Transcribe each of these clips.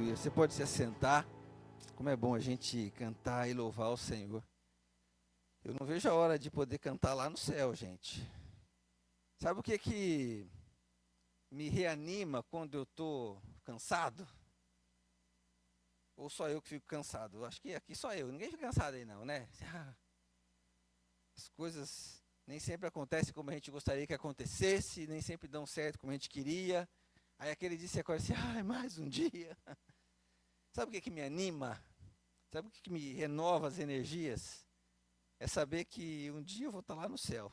Aleluia. Você pode se assentar. Como é bom a gente cantar e louvar o Senhor. Eu não vejo a hora de poder cantar lá no céu, gente. Sabe o que me reanima quando eu estou cansado? Ou só eu que fico cansado? Eu acho que aqui só eu. Ninguém fica cansado aí não, né? As coisas nem sempre acontecem como a gente gostaria que acontecesse, nem sempre dão certo como a gente queria. Aí aquele dia você acorda assim, mais um dia. Sabe o que me anima? Sabe o que me renova as energias? É saber que um dia eu vou estar lá no céu,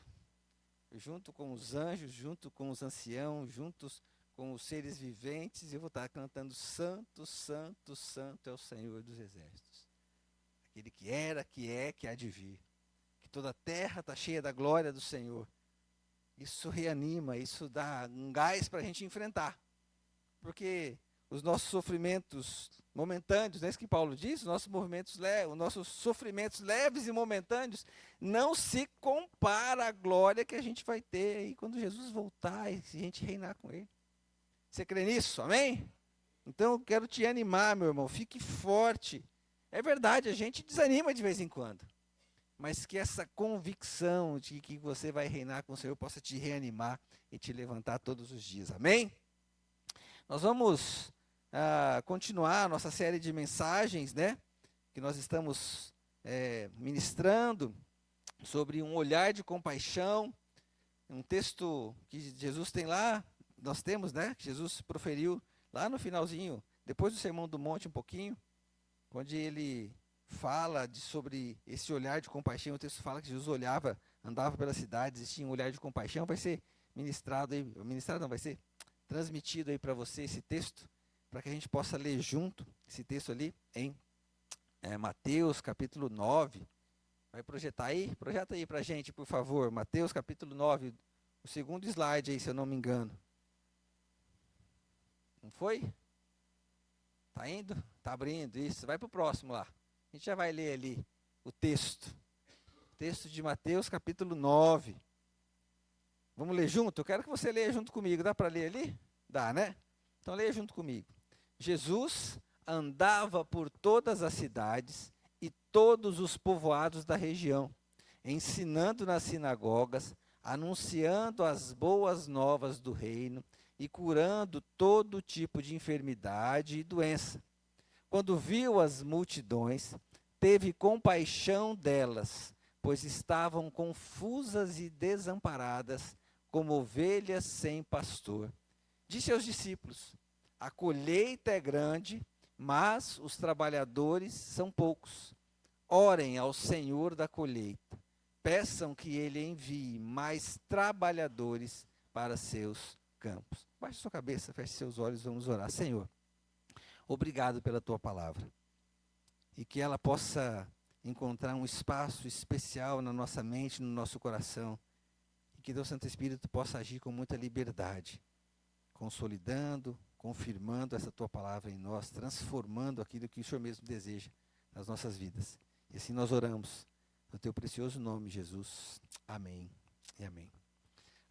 junto com os anjos, junto com os anciãos, juntos com os seres viventes, eu vou estar cantando Santo, Santo, Santo é o Senhor dos Exércitos. Aquele que era, que é, que há de vir. Que toda a terra está cheia da glória do Senhor. Isso reanima, isso dá um gás para a gente enfrentar. Porque os nossos sofrimentos momentâneos, não é isso que Paulo diz? Os nossos sofrimentos leves e momentâneos não se compara à glória que a gente vai ter aí quando Jesus voltar e se a gente reinar com Ele. Você crê nisso? Amém? Então eu quero te animar, meu irmão, fique forte. É verdade, a gente desanima de vez em quando. Mas que essa convicção de que você vai reinar com o Senhor possa te reanimar e te levantar todos os dias. Amém? Nós vamos continuar a nossa série de mensagens, né? Que nós estamos ministrando sobre um olhar de compaixão. Um texto que Jesus tem lá, nós temos, né? Que Jesus proferiu lá no finalzinho, depois do Sermão do Monte um pouquinho, onde ele fala sobre esse olhar de compaixão. O texto fala que Jesus andava pelas cidades e tinha um olhar de compaixão. Vai ser vai ser transmitido aí para você esse texto, para que a gente possa ler junto esse texto ali em Mateus capítulo 9. Vai projetar aí? Projeta aí para a gente, por favor. Mateus capítulo 9, o segundo slide aí, se eu não me engano. Não foi? Tá indo? Tá abrindo, isso. Vai para o próximo lá. A gente já vai ler ali o texto. Texto de Mateus capítulo 9. Vamos ler junto? Eu quero que você leia junto comigo. Dá para ler ali? Dá, né? Então leia junto comigo. Jesus andava por todas as cidades e todos os povoados da região, ensinando nas sinagogas, anunciando as boas novas do reino e curando todo tipo de enfermidade e doença. Quando viu as multidões, teve compaixão delas, pois estavam confusas e desamparadas, como ovelhas sem pastor. Disse aos discípulos: a colheita é grande, mas os trabalhadores são poucos. Orem ao Senhor da colheita. Peçam que Ele envie mais trabalhadores para seus campos. Baixe sua cabeça, feche seus olhos, vamos orar. Senhor, obrigado pela Tua palavra. E que ela possa encontrar um espaço especial na nossa mente, no nosso coração. E que Deus Santo Espírito possa agir com muita liberdade, consolidando, confirmando essa Tua palavra em nós, transformando aquilo que o Senhor mesmo deseja nas nossas vidas. E assim nós oramos, no Teu precioso nome, Jesus. Amém e amém.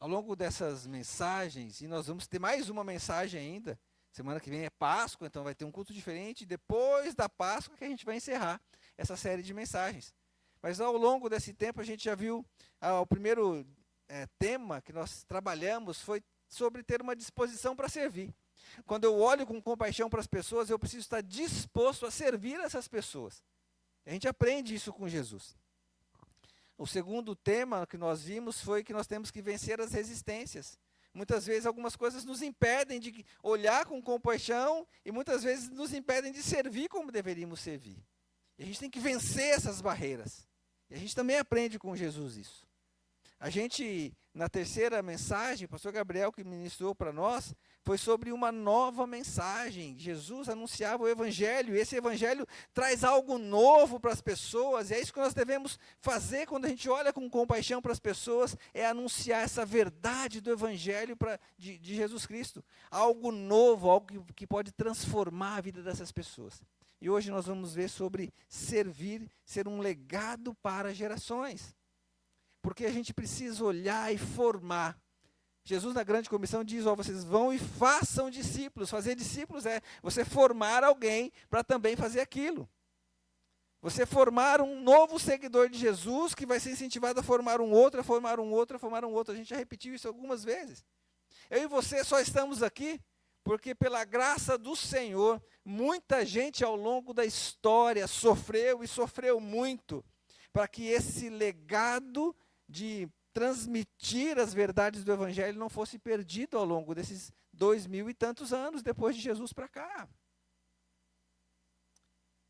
Ao longo dessas mensagens, e nós vamos ter mais uma mensagem ainda, semana que vem é Páscoa, então vai ter um culto diferente, depois da Páscoa que a gente vai encerrar essa série de mensagens. Mas ao longo desse tempo a gente já viu, o primeiro tema que nós trabalhamos foi sobre ter uma disposição para servir. Quando eu olho com compaixão para as pessoas, eu preciso estar disposto a servir essas pessoas. A gente aprende isso com Jesus. O segundo tema que nós vimos foi que nós temos que vencer as resistências. Muitas vezes algumas coisas nos impedem de olhar com compaixão e muitas vezes nos impedem de servir como deveríamos servir. E a gente tem que vencer essas barreiras. E a gente também aprende com Jesus isso. A gente, na terceira mensagem, o pastor Gabriel que ministrou para nós, foi sobre uma nova mensagem. Jesus anunciava o Evangelho, e esse Evangelho traz algo novo para as pessoas, e é isso que nós devemos fazer quando a gente olha com compaixão para as pessoas, é anunciar essa verdade do Evangelho de Jesus Cristo. Algo novo, algo que pode transformar a vida dessas pessoas. E hoje nós vamos ver sobre servir, ser um legado para gerações. Porque a gente precisa olhar e formar Jesus, na grande comissão, diz: ó, vocês vão e façam discípulos. Fazer discípulos é você formar alguém para também fazer aquilo. Você formar um novo seguidor de Jesus, que vai ser incentivado a formar um outro, a formar um outro, a formar um outro. A gente já repetiu isso algumas vezes. Eu e você só estamos aqui porque, pela graça do Senhor, muita gente ao longo da história sofreu e sofreu muito, para que esse legado de transmitir as verdades do Evangelho não fosse perdido ao longo desses 2000 e tantos anos depois de Jesus para cá.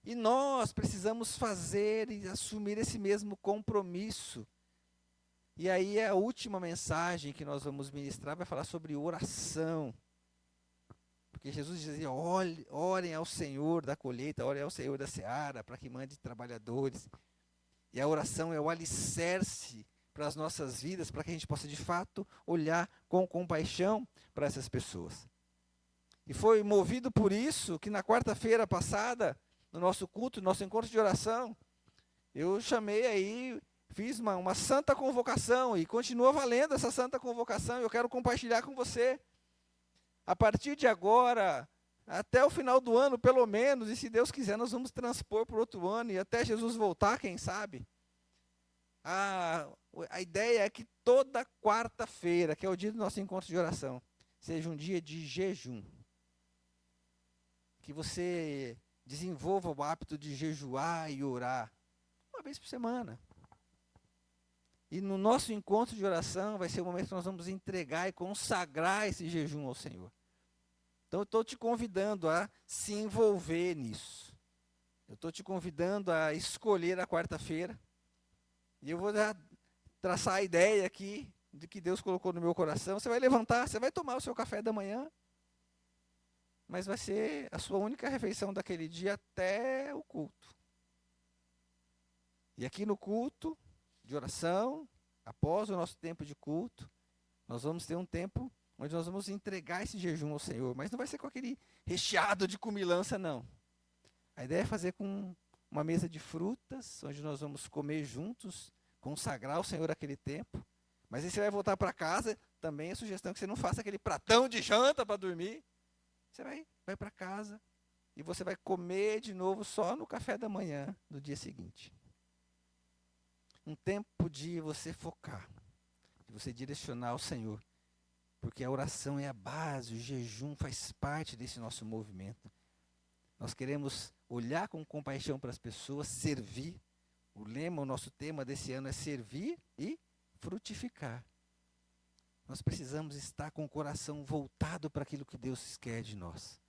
E nós precisamos fazer e assumir esse mesmo compromisso. E aí a última mensagem que nós vamos ministrar vai falar sobre oração. Porque Jesus dizia: orem ao Senhor da colheita, orem ao Senhor da seara, para que mande trabalhadores. E a oração é o alicerce para as nossas vidas, para que a gente possa de fato olhar com compaixão para essas pessoas. E foi movido por isso que na quarta-feira passada, no nosso culto, no nosso encontro de oração, eu chamei aí, fiz uma santa convocação, e continua valendo essa santa convocação, e eu quero compartilhar com você. A partir de agora, até o final do ano, pelo menos, e se Deus quiser, nós vamos transpor para o outro ano, e até Jesus voltar, quem sabe. A ideia é que toda quarta-feira, que é o dia do nosso encontro de oração, seja um dia de jejum. Que você desenvolva o hábito de jejuar e orar uma vez por semana. E no nosso encontro de oração vai ser o momento que nós vamos entregar e consagrar esse jejum ao Senhor. Então eu estou te convidando a se envolver nisso. Eu estou te convidando a escolher a quarta-feira. E eu vou traçar a ideia aqui de que Deus colocou no meu coração. Você vai levantar, você vai tomar o seu café da manhã, mas vai ser a sua única refeição daquele dia até o culto. E aqui no culto de oração, após o nosso tempo de culto, nós vamos ter um tempo onde nós vamos entregar esse jejum ao Senhor, mas não vai ser com aquele recheado de comilança, não. A ideia é fazer com uma mesa de frutas, onde nós vamos comer juntos, consagrar ao Senhor aquele tempo. Mas aí você vai voltar para casa, também a sugestão é que você não faça aquele pratão de janta para dormir. Você vai para casa e você vai comer de novo só no café da manhã do dia seguinte. Um tempo de você focar, de você direcionar ao Senhor, porque a oração é a base, o jejum faz parte desse nosso movimento. Nós queremos olhar com compaixão para as pessoas, servir. O nosso tema desse ano é servir e frutificar. Nós precisamos estar com o coração voltado para aquilo que Deus quer de nós,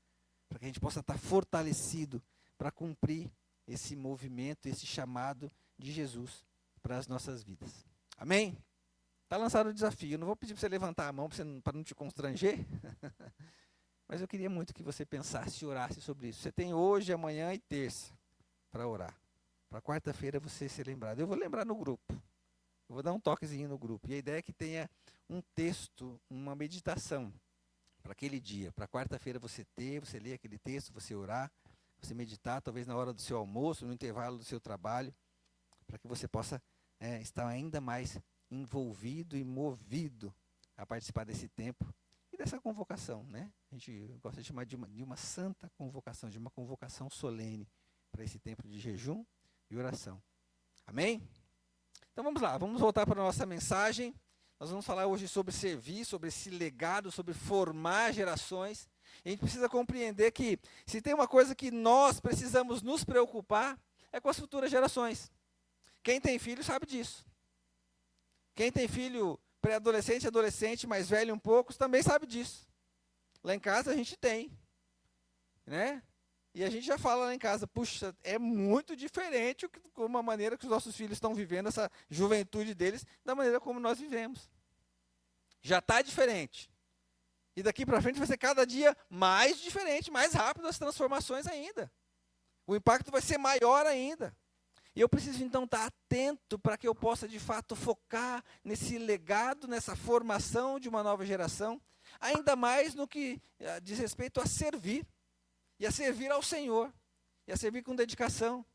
para que a gente possa estar fortalecido para cumprir esse movimento, esse chamado de Jesus para as nossas vidas. Amém? Está lançado o desafio. Eu não vou pedir para você levantar a mão para não te constranger, mas eu queria muito que você pensasse e orasse sobre isso. Você tem hoje, amanhã e terça para orar. Para quarta-feira você ser lembrado. Eu vou lembrar no grupo. Eu vou dar um toquezinho no grupo. E a ideia é que tenha um texto, uma meditação para aquele dia. Para quarta-feira você ler aquele texto, você orar, você meditar, talvez na hora do seu almoço, no intervalo do seu trabalho, para que você possa estar ainda mais envolvido e movido a participar desse tempo e dessa convocação, né? A gente gosta de chamar de uma santa convocação, de uma convocação solene para esse tempo de jejum e oração. Amém? Então vamos lá, vamos voltar para a nossa mensagem. Nós vamos falar hoje sobre servir, sobre esse legado, sobre formar gerações. E a gente precisa compreender que se tem uma coisa que nós precisamos nos preocupar, é com as futuras gerações. Quem tem filho sabe disso. Quem tem filho pré-adolescente, adolescente, mais velho um pouco, também sabe disso. Lá em casa a gente tem, né? E a gente já fala lá em casa, puxa, é muito diferente como a maneira que os nossos filhos estão vivendo, essa juventude deles, da maneira como nós vivemos. Já está diferente. E daqui para frente vai ser cada dia mais diferente, mais rápido as transformações ainda. O impacto vai ser maior ainda. E eu preciso então estar atento para que eu possa de fato focar nesse legado, nessa formação de uma nova geração, ainda mais no que diz respeito a servir. E a servir ao Senhor, e a servir com dedicação.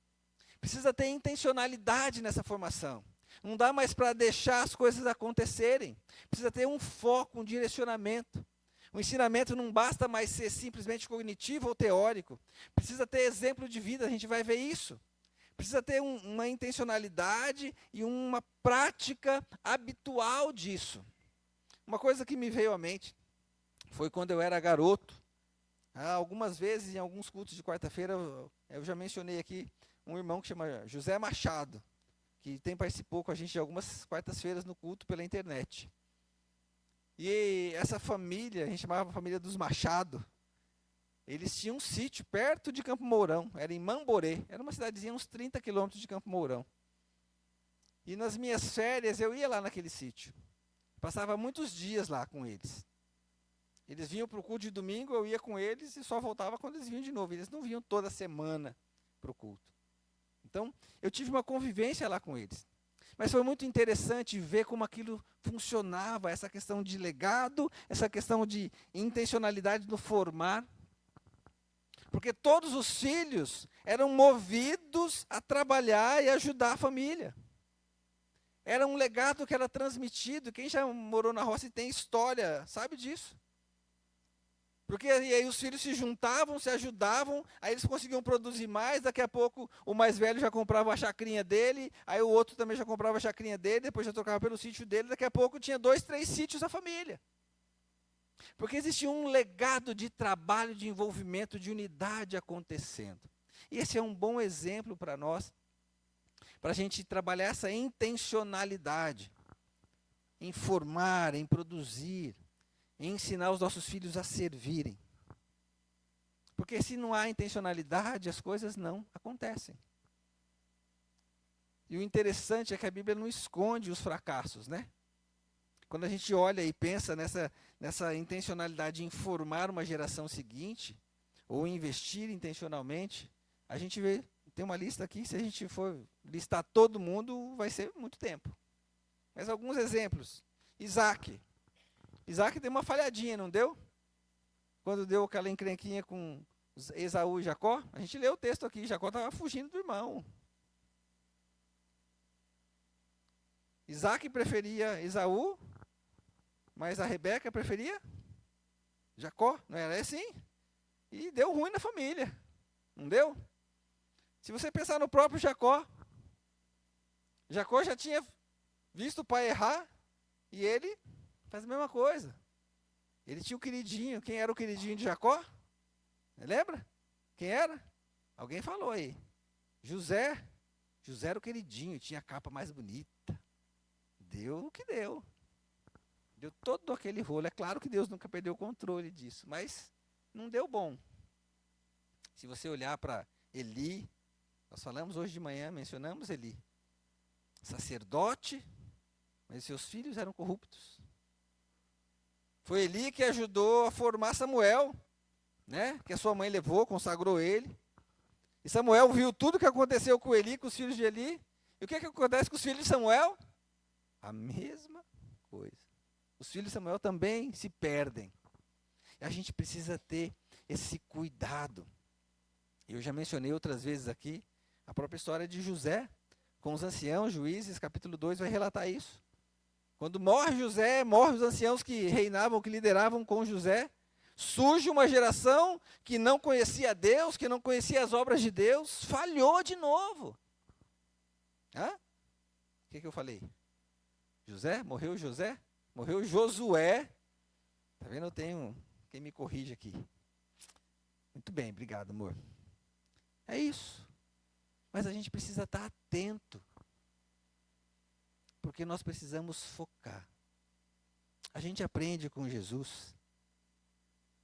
Precisa ter intencionalidade nessa formação. Não dá mais para deixar as coisas acontecerem. Precisa ter um foco, um direcionamento. O ensinamento não basta mais ser simplesmente cognitivo ou teórico. Precisa ter exemplo de vida, a gente vai ver isso. Precisa ter uma intencionalidade e uma prática habitual disso. Uma coisa que me veio à mente foi quando eu era garoto. Algumas vezes, em alguns cultos de quarta-feira, eu já mencionei aqui um irmão que chama José Machado, que participou com a gente de algumas quartas-feiras no culto pela internet. E essa família, a gente chamava a família dos Machado, eles tinham um sítio perto de Campo Mourão, era em Mamborê, era uma cidadezinha uns 30 quilômetros de Campo Mourão. E nas minhas férias eu ia lá naquele sítio, passava muitos dias lá com eles. Eles vinham para o culto de domingo, eu ia com eles e só voltava quando eles vinham de novo. Eles não vinham toda semana para o culto. Então, eu tive uma convivência lá com eles. Mas foi muito interessante ver como aquilo funcionava, essa questão de legado, essa questão de intencionalidade no formar. Porque todos os filhos eram movidos a trabalhar e ajudar a família. Era um legado que era transmitido. Quem já morou na roça e tem história, sabe disso. Porque aí os filhos se juntavam, se ajudavam, aí eles conseguiam produzir mais, daqui a pouco o mais velho já comprava a chacrinha dele, aí o outro também já comprava a chacrinha dele, depois já trocava pelo sítio dele, daqui a pouco tinha 2, 3 sítios da família. Porque existia um legado de trabalho, de envolvimento, de unidade acontecendo. E esse é um bom exemplo para nós, para a gente trabalhar essa intencionalidade, em formar, em produzir, em ensinar os nossos filhos a servirem. Porque se não há intencionalidade, as coisas não acontecem. E o interessante é que a Bíblia não esconde os fracassos, né? Quando a gente olha e pensa nessa intencionalidade em formar uma geração seguinte, ou investir intencionalmente, a gente vê, tem uma lista aqui, se a gente for listar todo mundo, vai ser muito tempo. Mas alguns exemplos. Isaac deu uma falhadinha, não deu? Quando deu aquela encrenquinha com Esaú e Jacó, a gente leu o texto aqui, Jacó estava fugindo do irmão. Isaac preferia Esaú, mas a Rebeca preferia Jacó, não era assim? E deu ruim na família, não deu? Se você pensar no próprio Jacó já tinha visto o pai errar, e ele faz a mesma coisa. Ele tinha o queridinho. Quem era o queridinho de Jacó? Lembra? Quem era? Alguém falou aí. José. José era o queridinho, tinha a capa mais bonita. Deu o que deu. Deu todo aquele rolo. É claro que Deus nunca perdeu o controle disso, mas não deu bom. Se você olhar para Eli, nós falamos hoje de manhã, mencionamos Eli. Sacerdote, mas seus filhos eram corruptos. Foi Eli que ajudou a formar Samuel, né? Que a sua mãe levou, consagrou ele. E Samuel viu tudo o que aconteceu com Eli, com os filhos de Eli. E o que acontece com os filhos de Samuel? A mesma coisa. Os filhos de Samuel também se perdem. E a gente precisa ter esse cuidado. Eu já mencionei outras vezes aqui a própria história de José com os anciãos, Juízes, capítulo 2 vai relatar isso. Quando morre José, morrem os anciãos que reinavam, que lideravam com José, surge uma geração que não conhecia Deus, que não conhecia as obras de Deus, falhou de novo. O que eu falei? José? Morreu José? Morreu Josué. Está vendo? Eu tenho quem me corrige aqui. Muito bem, obrigado, amor. É isso. Mas a gente precisa estar atento. Porque nós precisamos focar. A gente aprende com Jesus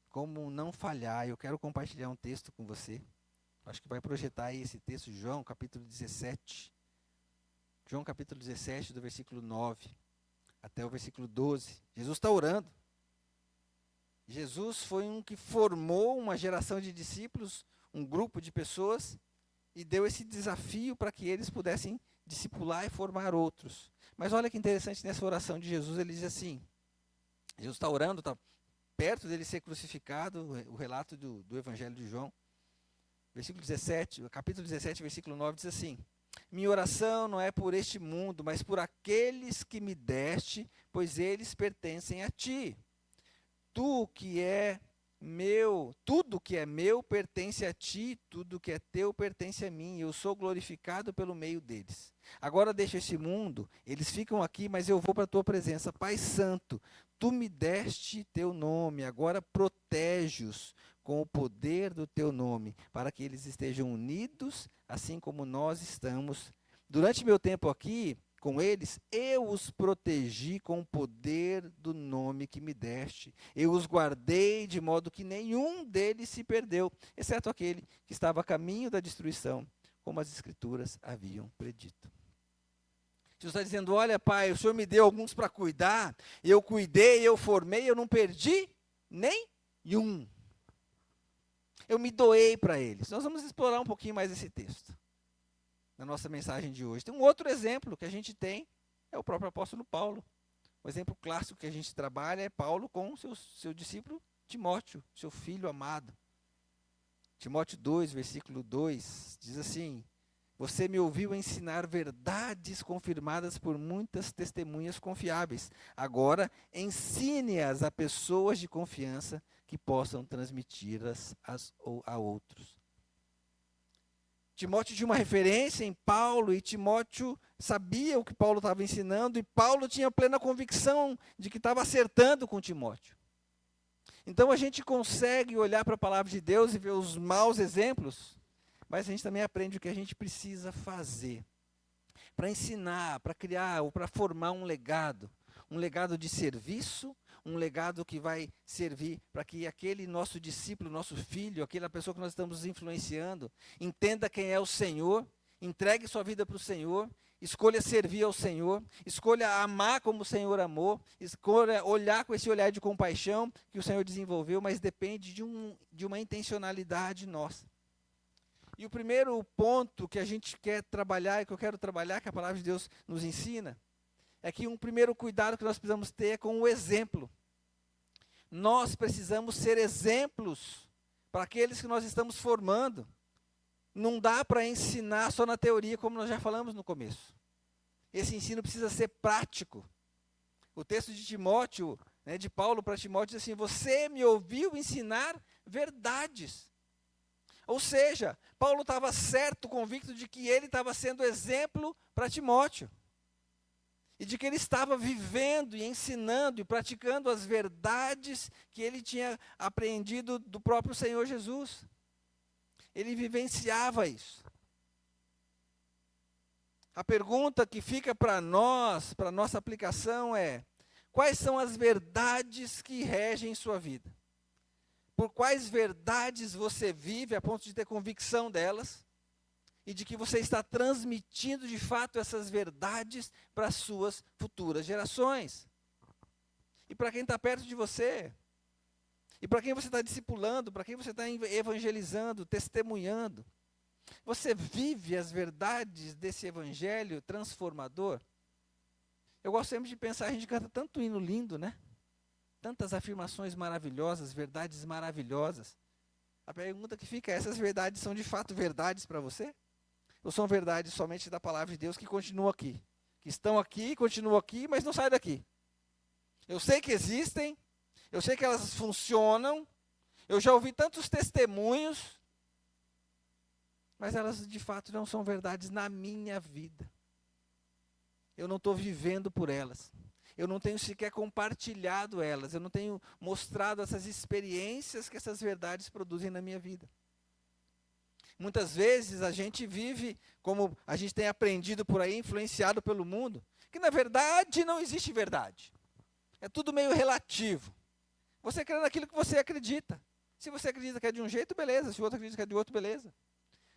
como não falhar. Eu quero compartilhar um texto com você. Acho que vai projetar aí esse texto, João, capítulo 17. João, capítulo 17, do versículo 9 até o versículo 12. Jesus está orando. Jesus foi um que formou uma geração de discípulos, um grupo de pessoas, e deu esse desafio para que eles pudessem discipular e formar outros. Mas olha que interessante, nessa oração de Jesus, ele diz assim, Jesus está orando, está perto dele ser crucificado, o relato do Evangelho de João, versículo 17, capítulo 17, versículo 9, diz assim, minha oração não é por este mundo, mas por aqueles que me deste, pois eles pertencem a ti. Tudo que é meu pertence a ti, tudo que é teu pertence a mim. Eu sou glorificado pelo meio deles. Agora deixa esse mundo, eles ficam aqui, mas eu vou para a tua presença. Pai Santo, tu me deste teu nome, agora protege-os com o poder do teu nome, para que eles estejam unidos, assim como nós estamos. Durante meu tempo aqui com eles, eu os protegi com o poder do nome que me deste. Eu os guardei de modo que nenhum deles se perdeu, exceto aquele que estava a caminho da destruição, como as Escrituras haviam predito. Jesus está dizendo, olha, Pai, o Senhor me deu alguns para cuidar, eu cuidei, eu formei, eu não perdi nenhum. Eu me doei para eles. Nós vamos explorar um pouquinho mais esse texto na nossa mensagem de hoje. Tem um outro exemplo que a gente tem, é o próprio apóstolo Paulo. O exemplo clássico que a gente trabalha é Paulo com seu discípulo Timóteo, seu filho amado. Timóteo 2, versículo 2, diz assim, você me ouviu ensinar verdades confirmadas por muitas testemunhas confiáveis. Agora, ensine-as a pessoas de confiança que possam transmiti-las a outros. Timóteo tinha uma referência em Paulo, e Timóteo sabia o que Paulo estava ensinando, e Paulo tinha plena convicção de que estava acertando com Timóteo. Então a gente consegue olhar para a palavra de Deus e ver os maus exemplos, mas a gente também aprende o que a gente precisa fazer para ensinar, para criar ou para formar um legado de serviço, um legado que vai servir para que aquele nosso discípulo, nosso filho, aquela pessoa que nós estamos influenciando, entenda quem é o Senhor, entregue sua vida para o Senhor, escolha servir ao Senhor, escolha amar como o Senhor amou, escolha olhar com esse olhar de compaixão que o Senhor desenvolveu, mas depende de uma intencionalidade nossa. E o primeiro ponto que a gente quer trabalhar, e que eu quero trabalhar, que a palavra de Deus nos ensina, é que um primeiro cuidado que nós precisamos ter é com o exemplo. Nós precisamos ser exemplos para aqueles que nós estamos formando. Não dá para ensinar só na teoria, como nós já falamos no começo. Esse ensino precisa ser prático. O texto de Timóteo, de Paulo para Timóteo, diz assim, você me ouviu ensinar verdades. Ou seja, Paulo estava certo, convicto de que ele estava sendo exemplo para Timóteo. E de que ele estava vivendo e ensinando e praticando as verdades que ele tinha aprendido do próprio Senhor Jesus. Ele vivenciava isso. A pergunta que fica para nós, para a nossa aplicação é, quais são as verdades que regem sua vida? Por quais verdades você vive a ponto de ter convicção delas? E de que você está transmitindo de fato essas verdades para as suas futuras gerações. E para quem está perto de você. E para quem você está discipulando, para quem você está evangelizando, testemunhando. Você vive as verdades desse evangelho transformador? Eu gosto sempre de pensar, a gente canta tanto hino lindo, né? Tantas afirmações maravilhosas, verdades maravilhosas. A pergunta que fica é, essas verdades são de fato verdades para você? Ou são verdades somente da palavra de Deus que continuam aqui? Que estão aqui, continuam aqui, mas não saem daqui. Eu sei que existem, eu sei que elas funcionam, eu já ouvi tantos testemunhos, mas elas de fato não são verdades na minha vida. Eu não estou vivendo por elas. Eu não tenho sequer compartilhado elas, eu não tenho mostrado essas experiências que essas verdades produzem na minha vida. Muitas vezes a gente vive, como a gente tem aprendido por aí, influenciado pelo mundo, que na verdade não existe verdade. É tudo meio relativo. Você crê naquilo que você acredita. Se você acredita que é de um jeito, beleza. Se o outro acredita que é de outro, beleza.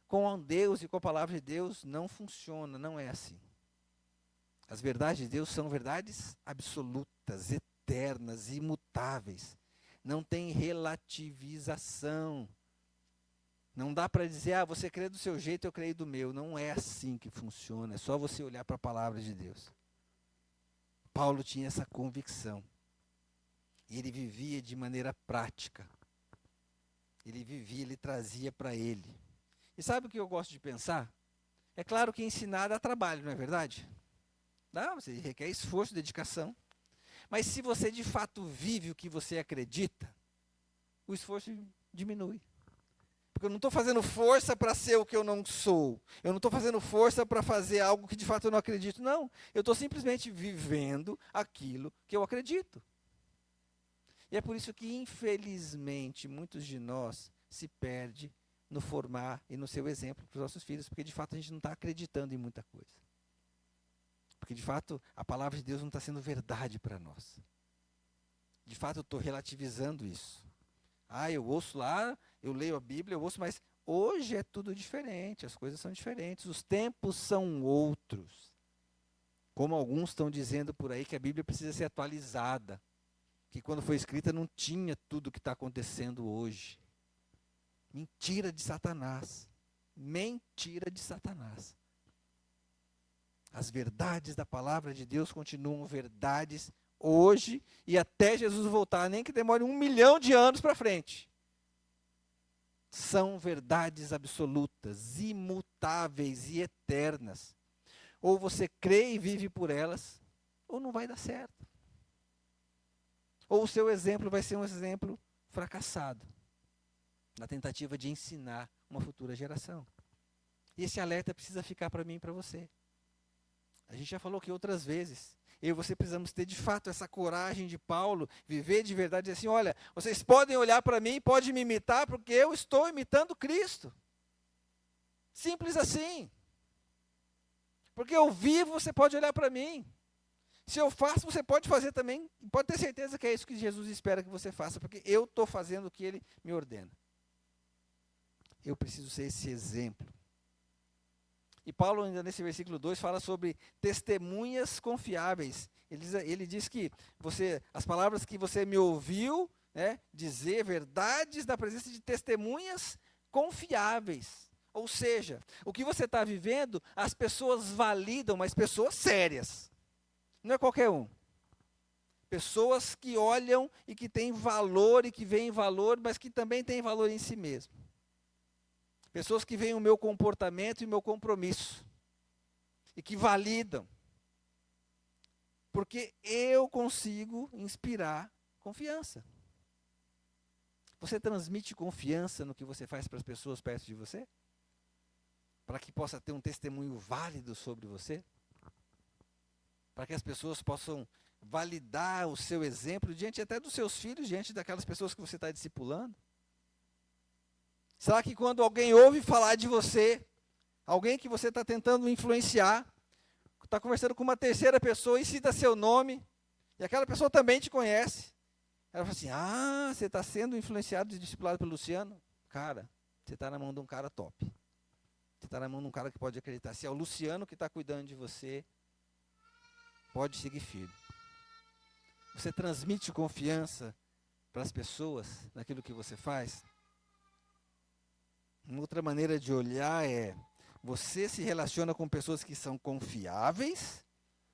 Com Deus e com a palavra de Deus não funciona, não é assim. As verdades de Deus são verdades absolutas, eternas, imutáveis. Não tem relativização. Não dá para dizer, você crê do seu jeito, eu creio do meu. Não é assim que funciona, é só você olhar para a palavra de Deus. Paulo tinha essa convicção. E ele vivia de maneira prática. Ele trazia para ele. E sabe o que eu gosto de pensar? É claro que ensinar dá trabalho, não é verdade? Dá, você requer esforço, dedicação. Mas se você de fato vive o que você acredita, o esforço diminui. Porque eu não estou fazendo força para ser o que eu não sou. Eu não estou fazendo força para fazer algo que de fato eu não acredito. Não, eu estou simplesmente vivendo aquilo que eu acredito. E é por isso que, infelizmente, muitos de nós se perdem no formar e no seu exemplo para os nossos filhos, porque de fato a gente não está acreditando em muita coisa. Porque de fato a palavra de Deus não está sendo verdade para nós. De fato eu estou relativizando isso. Eu ouço lá, eu leio a Bíblia, eu ouço, mas hoje é tudo diferente, as coisas são diferentes, os tempos são outros. Como alguns estão dizendo por aí que a Bíblia precisa ser atualizada, que quando foi escrita não tinha tudo o que está acontecendo hoje. Mentira de Satanás. Mentira de Satanás. As verdades da palavra de Deus continuam verdades hoje e até Jesus voltar, nem que demore 1 milhão de anos para frente. São verdades absolutas, imutáveis e eternas. Ou você crê e vive por elas, ou não vai dar certo. Ou o seu exemplo vai ser um exemplo fracassado, na tentativa de ensinar uma futura geração. E esse alerta precisa ficar para mim e para você. A gente já falou aqui outras vezes. Eu e você precisamos ter de fato essa coragem de Paulo, viver de verdade, dizer assim, olha, vocês podem olhar para mim, podem me imitar, porque eu estou imitando Cristo. Simples assim. Porque eu vivo, você pode olhar para mim. Se eu faço, você pode fazer também. Pode ter certeza que é isso que Jesus espera que você faça, porque eu estou fazendo o que Ele me ordena. Eu preciso ser esse exemplo. E Paulo, ainda nesse versículo 2, fala sobre testemunhas confiáveis. Ele diz que as palavras que você me ouviu, dizer verdades da presença de testemunhas confiáveis. Ou seja, o que você está vivendo, as pessoas validam, mas pessoas sérias. Não é qualquer um. Pessoas que olham e que têm valor e que veem valor, mas que também têm valor em si mesmo. Pessoas que veem o meu comportamento e o meu compromisso. E que validam. Porque eu consigo inspirar confiança. Você transmite confiança no que você faz para as pessoas perto de você? Para que possa ter um testemunho válido sobre você? Para que as pessoas possam validar o seu exemplo diante até dos seus filhos, diante daquelas pessoas que você está discipulando? Será que quando alguém ouve falar de você, alguém que você está tentando influenciar, está conversando com uma terceira pessoa e cita seu nome, e aquela pessoa também te conhece, ela fala assim, você está sendo influenciado e discipulado pelo Luciano? Cara, você está na mão de um cara top. Você está na mão de um cara que pode acreditar. Se é o Luciano que está cuidando de você, pode seguir firme. Você transmite confiança para as pessoas naquilo que você faz? Uma outra maneira de olhar é, você se relaciona com pessoas que são confiáveis?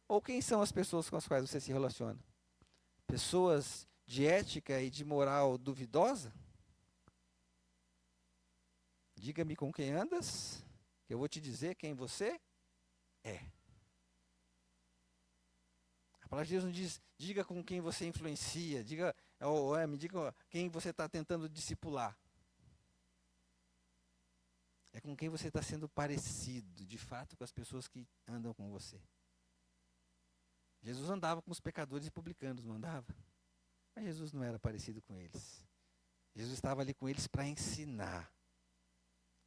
Ou quem são as pessoas com as quais você se relaciona? Pessoas de ética e de moral duvidosa? Diga-me com quem andas, que eu vou te dizer quem você é. A palavra de Deus não diz, diga com quem você influencia, me diga quem você está tentando discipular. É com quem você está sendo parecido, de fato, com as pessoas que andam com você. Jesus andava com os pecadores e publicanos, não andava? Mas Jesus não era parecido com eles. Jesus estava ali com eles para ensinar.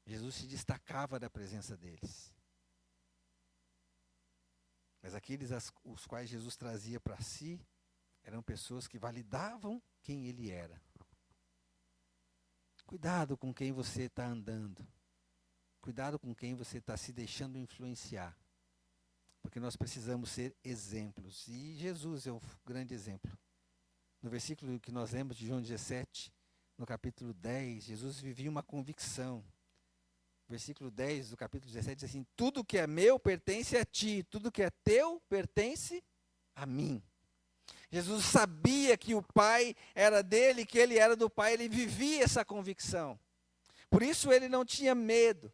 Jesus se destacava da presença deles. Mas aqueles os quais Jesus trazia para si, eram pessoas que validavam quem ele era. Cuidado com quem você está andando. Cuidado com quem você está se deixando influenciar. Porque nós precisamos ser exemplos. E Jesus é um grande exemplo. No versículo que nós lemos de João 17, no capítulo 10, Jesus vivia uma convicção. Versículo 10 do capítulo 17 diz assim, tudo que é meu pertence a ti, tudo que é teu pertence a mim. Jesus sabia que o Pai era dele, que ele era do Pai, ele vivia essa convicção. Por isso ele não tinha medo.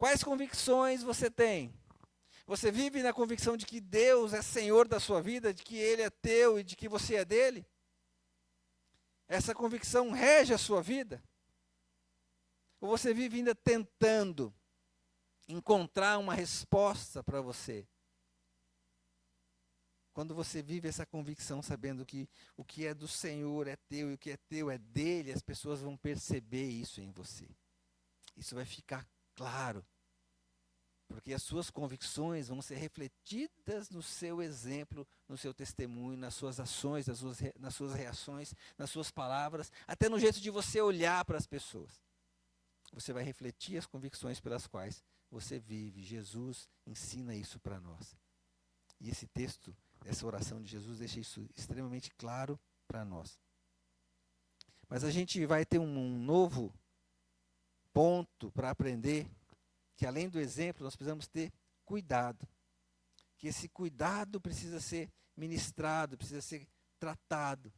Quais convicções você tem? Você vive na convicção de que Deus é Senhor da sua vida, de que Ele é teu e de que você é dele? Essa convicção rege a sua vida? Ou você vive ainda tentando encontrar uma resposta para você? Quando você vive essa convicção sabendo que o que é do Senhor é teu e o que é teu é dele, as pessoas vão perceber isso em você. Isso vai ficar claro. Porque as suas convicções vão ser refletidas no seu exemplo, no seu testemunho, nas suas ações, nas suas reações, nas suas palavras, até no jeito de você olhar para as pessoas. Você vai refletir as convicções pelas quais você vive. Jesus ensina isso para nós. E esse texto, essa oração de Jesus, deixa isso extremamente claro para nós. Mas a gente vai ter um novo ponto para aprender, que além do exemplo, nós precisamos ter cuidado. Que esse cuidado precisa ser ministrado, precisa ser tratado.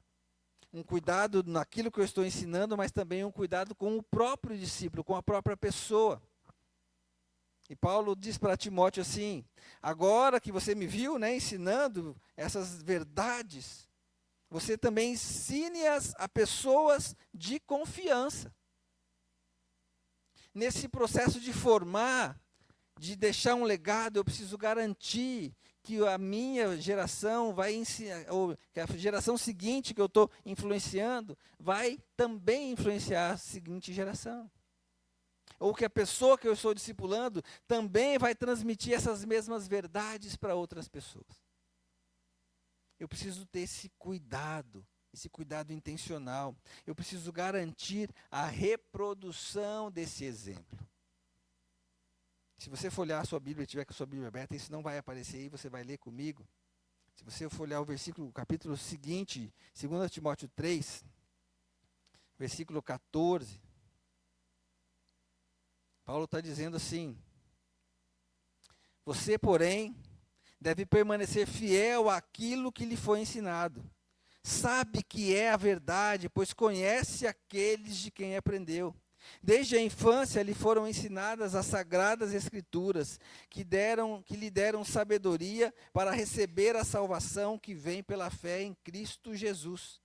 Um cuidado naquilo que eu estou ensinando, mas também um cuidado com o próprio discípulo, com a própria pessoa. E Paulo diz para Timóteo assim: agora que você me viu, ensinando essas verdades, você também ensine-as a pessoas de confiança. Nesse processo de formar, de deixar um legado, eu preciso garantir que a minha geração vai ensinar, ou que a geração seguinte que eu estou influenciando, vai também influenciar a seguinte geração. Ou que a pessoa que eu estou discipulando também vai transmitir essas mesmas verdades para outras pessoas. Eu preciso ter esse cuidado intencional. Eu preciso garantir a reprodução desse exemplo. Se você for olhar a sua Bíblia, tiver com a sua Bíblia aberta, isso não vai aparecer aí, você vai ler comigo. Se você for olhar o capítulo seguinte, 2 Timóteo 3, versículo 14, Paulo está dizendo assim: você, porém, deve permanecer fiel àquilo que lhe foi ensinado. Sabe que é a verdade, pois conhece aqueles de quem aprendeu. Desde a infância lhe foram ensinadas as sagradas escrituras, que lhe deram sabedoria para receber a salvação que vem pela fé em Cristo Jesus.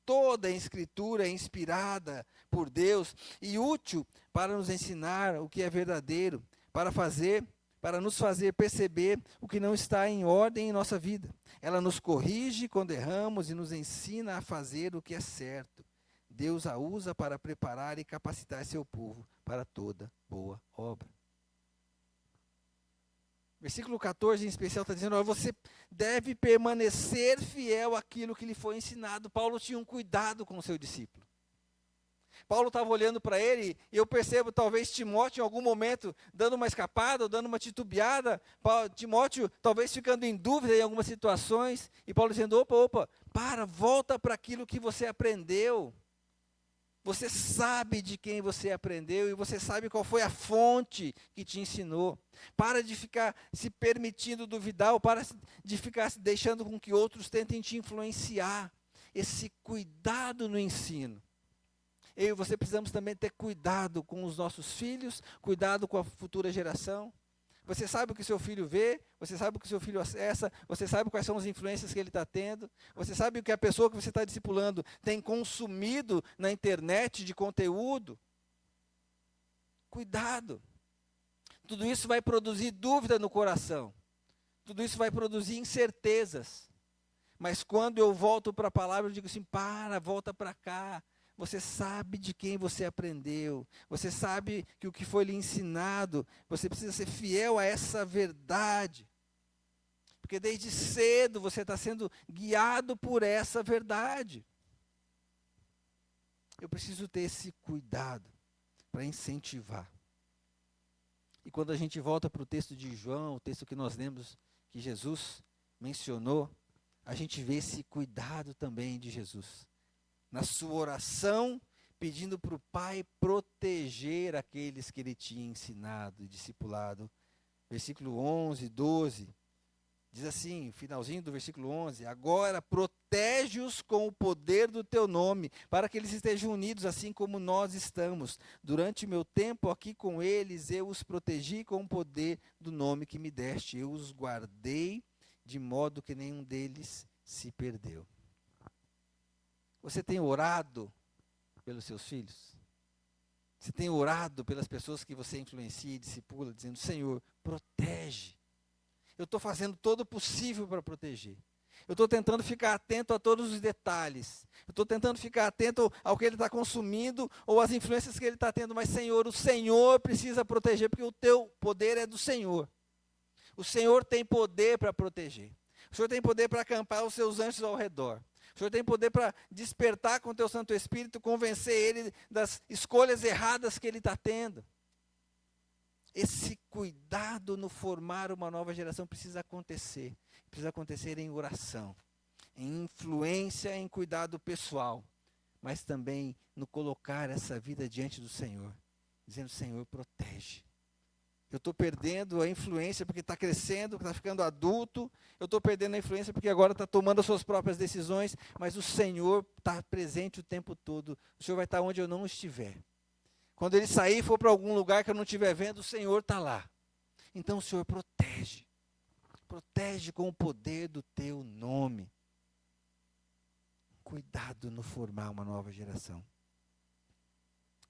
Toda a escritura é inspirada por Deus e útil para nos ensinar o que é verdadeiro, para nos fazer perceber o que não está em ordem em nossa vida. Ela nos corrige quando erramos e nos ensina a fazer o que é certo. Deus a usa para preparar e capacitar seu povo para toda boa obra. Versículo 14 em especial está dizendo: você deve permanecer fiel àquilo que lhe foi ensinado. Paulo tinha um cuidado com o seu discípulo. Paulo estava olhando para ele e eu percebo talvez Timóteo em algum momento dando uma escapada, ou dando uma titubeada. Timóteo talvez ficando em dúvida em algumas situações. E Paulo dizendo: volta para aquilo que você aprendeu. Você sabe de quem você aprendeu e você sabe qual foi a fonte que te ensinou. Para de ficar se permitindo duvidar ou para de ficar deixando com que outros tentem te influenciar. Esse cuidado no ensino. Eu e você precisamos também ter cuidado com os nossos filhos, cuidado com a futura geração. Você sabe o que seu filho vê, você sabe o que seu filho acessa, você sabe quais são as influências que ele está tendo, você sabe o que a pessoa que você está discipulando tem consumido na internet de conteúdo. Cuidado. Tudo isso vai produzir dúvida no coração. Tudo isso vai produzir incertezas. Mas quando eu volto para a palavra, eu digo assim: volta para cá. Você sabe de quem você aprendeu. Você sabe que o que foi lhe ensinado, você precisa ser fiel a essa verdade. Porque desde cedo você está sendo guiado por essa verdade. Eu preciso ter esse cuidado para incentivar. E quando a gente volta para o texto de João, o texto que nós lemos, que Jesus mencionou, a gente vê esse cuidado também de Jesus. Na sua oração, pedindo para o Pai proteger aqueles que ele tinha ensinado e discipulado. Versículo 11, 12. Diz assim, finalzinho do versículo 11, agora protege-os com o poder do teu nome, para que eles estejam unidos assim como nós estamos. Durante o meu tempo aqui com eles, eu os protegi com o poder do nome que me deste. Eu os guardei de modo que nenhum deles se perdeu. Você tem orado pelos seus filhos? Você tem orado pelas pessoas que você influencia e discipula, dizendo, Senhor, protege. Eu estou fazendo todo o possível para proteger. Eu estou tentando ficar atento a todos os detalhes. Eu estou tentando ficar atento ao que ele está consumindo ou às influências que ele está tendo. Mas, Senhor, o Senhor precisa proteger, porque o teu poder é do Senhor. O Senhor tem poder para proteger. O Senhor tem poder para acampar os seus anjos ao redor. O Senhor tem poder para despertar com o teu Santo Espírito, convencer ele das escolhas erradas que ele está tendo. Esse cuidado no formar uma nova geração precisa acontecer. Precisa acontecer em oração, em influência, em cuidado pessoal, mas também no colocar essa vida diante do Senhor, dizendo, Senhor, protege. Eu estou perdendo a influência porque está crescendo, está ficando adulto. Eu estou perdendo a influência porque agora está tomando as suas próprias decisões, mas o Senhor está presente o tempo todo. O Senhor vai estar onde eu não estiver. Quando ele sair e for para algum lugar que eu não estiver vendo, o Senhor está lá. Então o Senhor protege. Protege com o poder do teu nome. Cuidado no formar uma nova geração.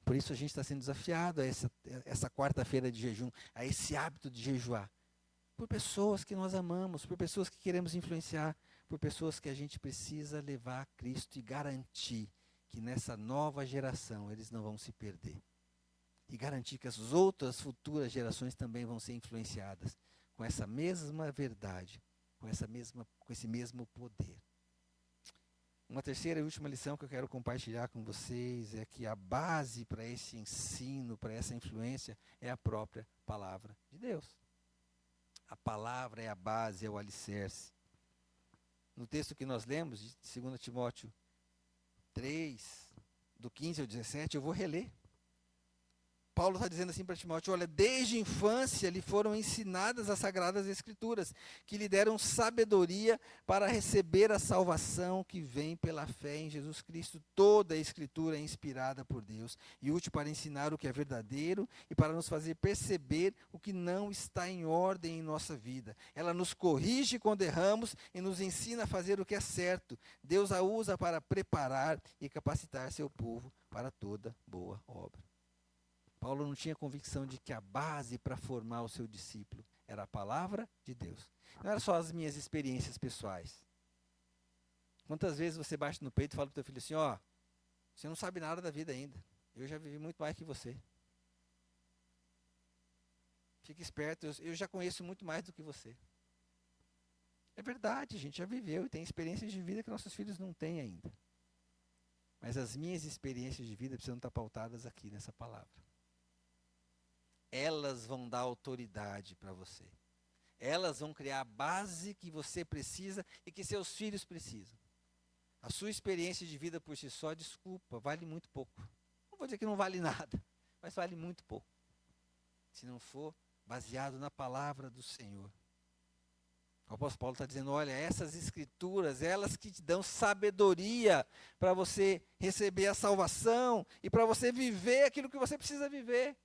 Por isso a gente está sendo desafiado a essa quarta-feira de jejum, a esse hábito de jejuar. Por pessoas que nós amamos, por pessoas que queremos influenciar, por pessoas que a gente precisa levar a Cristo e garantir que nessa nova geração eles não vão se perder. E garantir que as outras futuras gerações também vão ser influenciadas com essa mesma verdade, com esse mesmo poder. Uma terceira e última lição que eu quero compartilhar com vocês é que a base para esse ensino, para essa influência, é a própria palavra de Deus. A palavra é a base, é o alicerce. No texto que nós lemos, de 2 Timóteo 3, do 15 ao 17, eu vou reler. Paulo está dizendo assim para Timóteo, olha, desde a infância lhe foram ensinadas as Sagradas Escrituras, que lhe deram sabedoria para receber a salvação que vem pela fé em Jesus Cristo. Toda a Escritura é inspirada por Deus e útil para ensinar o que é verdadeiro e para nos fazer perceber o que não está em ordem em nossa vida. Ela nos corrige quando erramos e nos ensina a fazer o que é certo. Deus a usa para preparar e capacitar seu povo para toda boa obra. Paulo não tinha convicção de que a base para formar o seu discípulo era a palavra de Deus. Não era só as minhas experiências pessoais. Quantas vezes você bate no peito e fala para o teu filho assim, ó, você não sabe nada da vida ainda. Eu já vivi muito mais que você. Fique esperto, eu já conheço muito mais do que você. É verdade, a gente já viveu e tem experiências de vida que nossos filhos não têm ainda. Mas as minhas experiências de vida precisam estar pautadas aqui nessa palavra. Elas vão dar autoridade para você. Elas vão criar a base que você precisa e que seus filhos precisam. A sua experiência de vida por si só, desculpa, vale muito pouco. Não vou dizer que não vale nada, mas vale muito pouco. Se não for baseado na palavra do Senhor. O apóstolo Paulo está dizendo, olha, essas escrituras, elas que te dão sabedoria para você receber a salvação e para você viver aquilo que você precisa viver.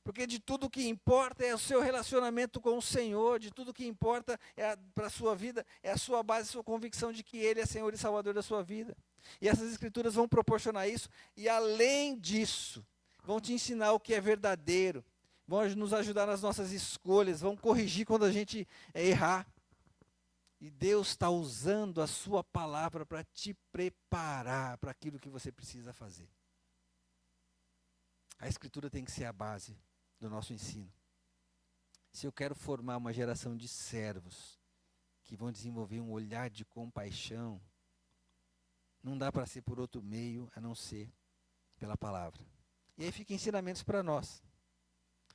Porque de tudo que importa é o seu relacionamento com o Senhor, de tudo que importa para a sua vida, é a sua base, a sua convicção de que Ele é Senhor e Salvador da sua vida. E essas escrituras vão proporcionar isso, e além disso, vão te ensinar o que é verdadeiro, vão nos ajudar nas nossas escolhas, vão corrigir quando a gente errar. E Deus está usando a sua palavra para te preparar para aquilo que você precisa fazer. A escritura tem que ser a base do nosso ensino. Se eu quero formar uma geração de servos que vão desenvolver um olhar de compaixão, não dá para ser por outro meio a não ser pela palavra. E aí fica ensinamentos para nós.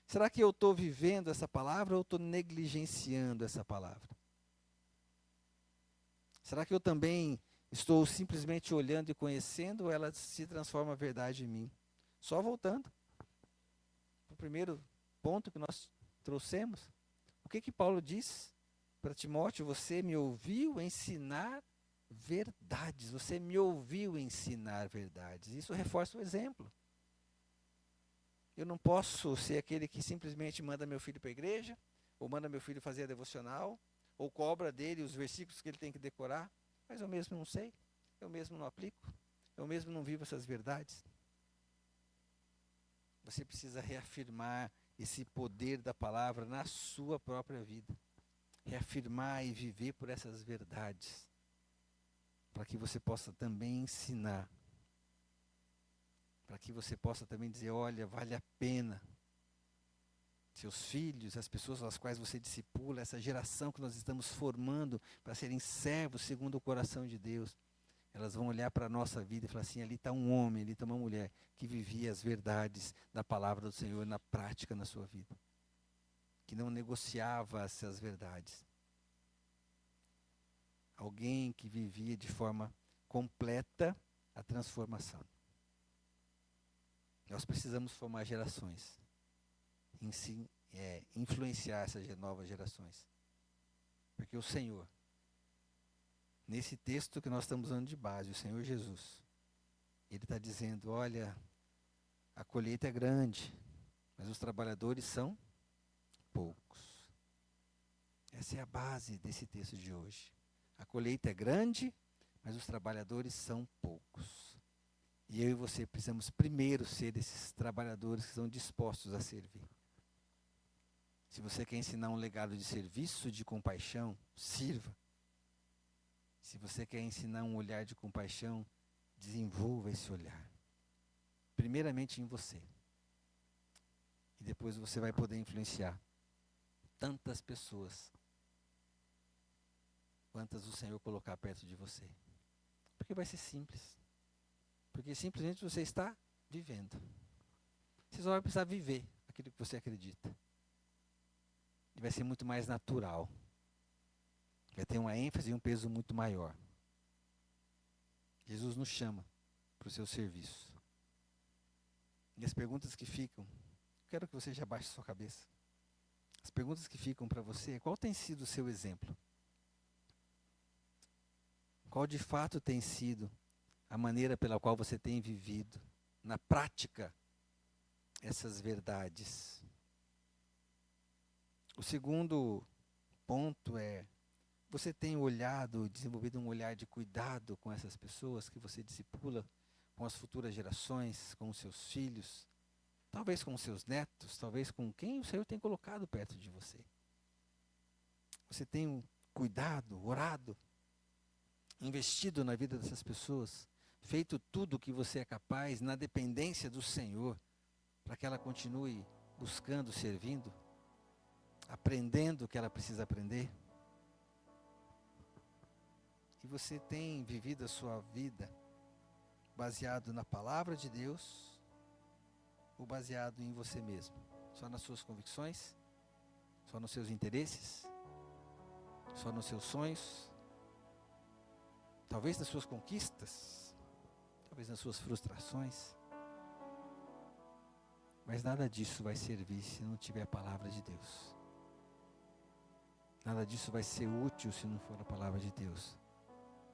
Será que eu estou vivendo essa palavra ou estou negligenciando essa palavra? Será que eu também estou simplesmente olhando e conhecendo ou ela se transforma a verdade em mim? Só voltando. O primeiro ponto que nós trouxemos, o que que Paulo diz para Timóteo? Você me ouviu ensinar verdades. Você me ouviu ensinar verdades. Isso reforça o exemplo. Eu não posso ser aquele que simplesmente manda meu filho para a igreja, ou manda meu filho fazer a devocional, ou cobra dele os versículos que ele tem que decorar, mas eu mesmo não sei, eu mesmo não aplico, eu mesmo não vivo essas verdades. Você precisa reafirmar esse poder da palavra na sua própria vida. Reafirmar e viver por essas verdades, para que você possa também ensinar, para que você possa também dizer, olha, vale a pena. Seus filhos, as pessoas às quais você discipula, essa geração que nós estamos formando para serem servos segundo o coração de Deus, elas vão olhar para a nossa vida e falar assim, ali está um homem, ali está uma mulher que vivia as verdades da palavra do Senhor na prática na sua vida, que não negociava essas verdades. Alguém que vivia de forma completa a transformação. Nós precisamos formar gerações, influenciar essas novas gerações. Porque o Senhor, nesse texto que nós estamos usando de base, o Senhor Jesus, Ele está dizendo, olha, a colheita é grande, mas os trabalhadores são poucos. Essa é a base desse texto de hoje. A colheita é grande, mas os trabalhadores são poucos. E eu e você precisamos primeiro ser esses trabalhadores que estão dispostos a servir. Se você quer ensinar um legado de serviço, de compaixão, sirva. Se você quer ensinar um olhar de compaixão, desenvolva esse olhar. Primeiramente em você. E depois você vai poder influenciar tantas pessoas quantas o Senhor colocar perto de você. Porque vai ser simples. Porque simplesmente você está vivendo. Você só vai precisar viver aquilo que você acredita. E vai ser muito mais natural. Vai ter uma ênfase e um peso muito maior. Jesus nos chama para o seu serviço. E as perguntas que ficam, quero que você já baixe sua cabeça. As perguntas que ficam para você, qual tem sido o seu exemplo? Qual de fato tem sido a maneira pela qual você tem vivido, na prática, essas verdades? O segundo ponto é, você tem olhado, desenvolvido um olhar de cuidado com essas pessoas que você discipula, com as futuras gerações, com os seus filhos, talvez com os seus netos, talvez com quem o Senhor tem colocado perto de você. Você tem cuidado, orado, investido na vida dessas pessoas, feito tudo o que você é capaz na dependência do Senhor, para que ela continue buscando, servindo, aprendendo o que ela precisa aprender. E você tem vivido a sua vida baseado na palavra de Deus ou baseado em você mesmo? Só nas suas convicções? Só nos seus interesses? Só nos seus sonhos? Talvez nas suas conquistas? Talvez nas suas frustrações? Mas nada disso vai servir se não tiver a palavra de Deus. Nada disso vai ser útil se não for a palavra de Deus,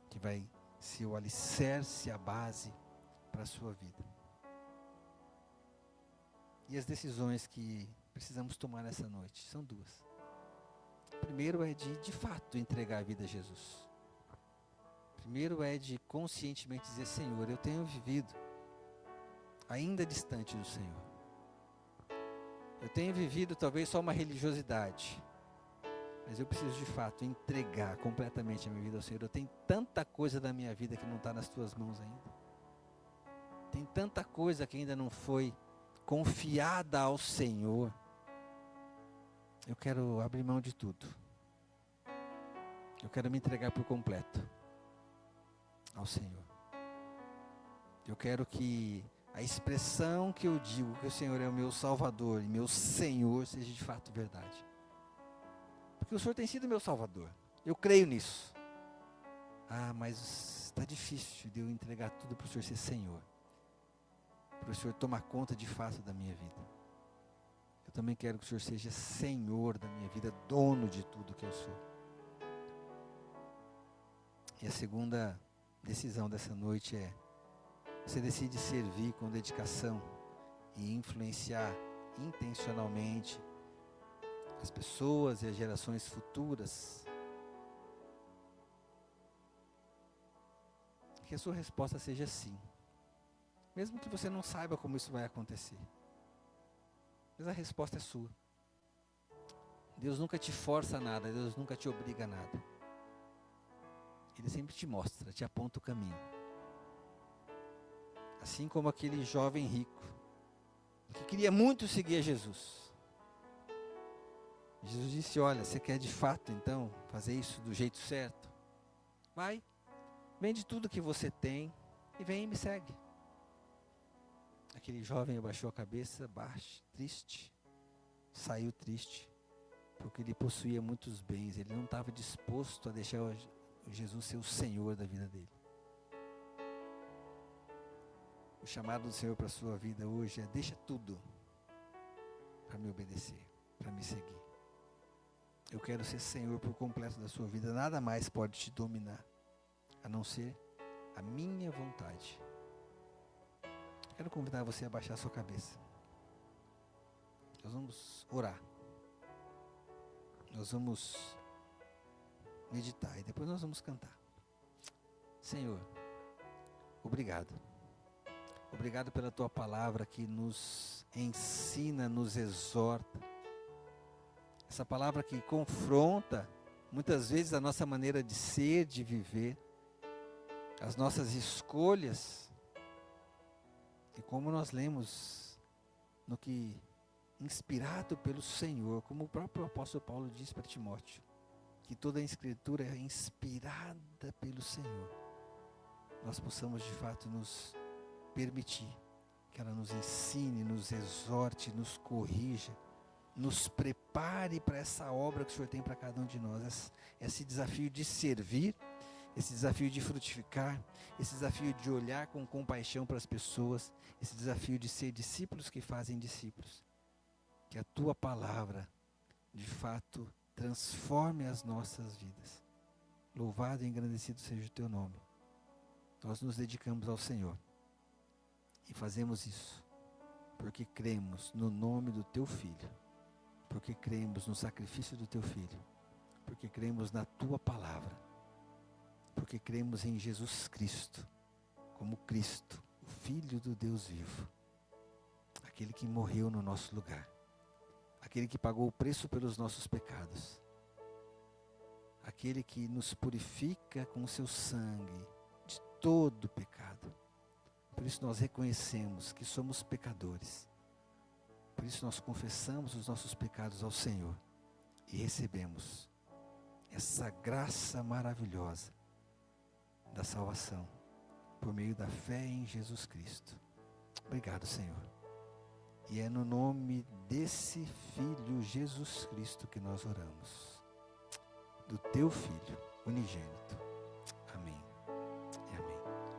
que vai ser o alicerce, a base para a sua vida. E as decisões que precisamos tomar nessa noite são duas. Primeiro é de fato, entregar a vida a Jesus. Primeiro é de conscientemente dizer, Senhor, eu tenho vivido ainda distante do Senhor. Eu tenho vivido talvez só uma religiosidade, mas eu preciso de fato entregar completamente a minha vida ao Senhor. Eu tenho tanta coisa da minha vida que não está nas tuas mãos ainda. Tem tanta coisa que ainda não foi confiada ao Senhor. Eu quero abrir mão de tudo. Eu quero me entregar por completo ao Senhor. Eu quero que a expressão que eu digo que o Senhor é o meu Salvador e meu Senhor seja de fato verdade. Porque o Senhor tem sido meu Salvador. Eu creio nisso. Ah, mas está difícil de eu entregar tudo para o Senhor ser Senhor. Para o Senhor tomar conta de fato da minha vida. Eu também quero que o Senhor seja Senhor da minha vida, dono de tudo que eu sou. E a segunda decisão dessa noite é: você decide servir com dedicação e influenciar intencionalmente as pessoas e as gerações futuras? Que a sua resposta seja sim. Mesmo que você não saiba como isso vai acontecer. Mas a resposta é sua. Deus nunca te força a nada, Deus nunca te obriga a nada. Ele sempre te mostra, te aponta o caminho. Assim como aquele jovem rico, que queria muito seguir a Jesus. Jesus disse: olha, você quer de fato então fazer isso do jeito certo? Vai, vende tudo que você tem e vem e me segue. Aquele jovem abaixou a cabeça, triste, saiu triste, porque ele possuía muitos bens, ele não estava disposto a deixar Jesus ser o Senhor da vida dele. O chamado do Senhor para a sua vida hoje é: deixa tudo para me obedecer, para me seguir. Eu quero ser Senhor por completo da sua vida, nada mais pode te dominar, a não ser a minha vontade. Quero convidar você a baixar a sua cabeça. Nós vamos orar. Nós vamos meditar e depois nós vamos cantar. Senhor, obrigado. Obrigado pela tua palavra que nos ensina, nos exorta. Essa palavra que confronta muitas vezes a nossa maneira de ser, de viver, as nossas escolhas. E como nós lemos no que, inspirado pelo Senhor, como o próprio apóstolo Paulo diz para Timóteo, que toda a escritura é inspirada pelo Senhor, nós possamos de fato nos permitir que ela nos ensine, nos exorte, nos corrija, nos prepare para essa obra que o Senhor tem para cada um de nós, esse desafio de servir, esse desafio de frutificar, esse desafio de olhar com compaixão para as pessoas, esse desafio de ser discípulos que fazem discípulos. Que a tua palavra, de fato, transforme as nossas vidas. Louvado e engrandecido seja o teu nome. Nós nos dedicamos ao Senhor e fazemos isso porque cremos no nome do teu Filho, porque cremos no sacrifício do teu Filho, porque cremos na tua palavra, porque cremos em Jesus Cristo, como Cristo, o Filho do Deus vivo, aquele que morreu no nosso lugar, aquele que pagou o preço pelos nossos pecados, aquele que nos purifica com o seu sangue de todo pecado. Por isso nós reconhecemos que somos pecadores, por isso nós confessamos os nossos pecados ao Senhor e recebemos essa graça maravilhosa da salvação, por meio da fé em Jesus Cristo. Obrigado, Senhor. E é no nome desse Filho Jesus Cristo que nós oramos, do teu Filho unigênito.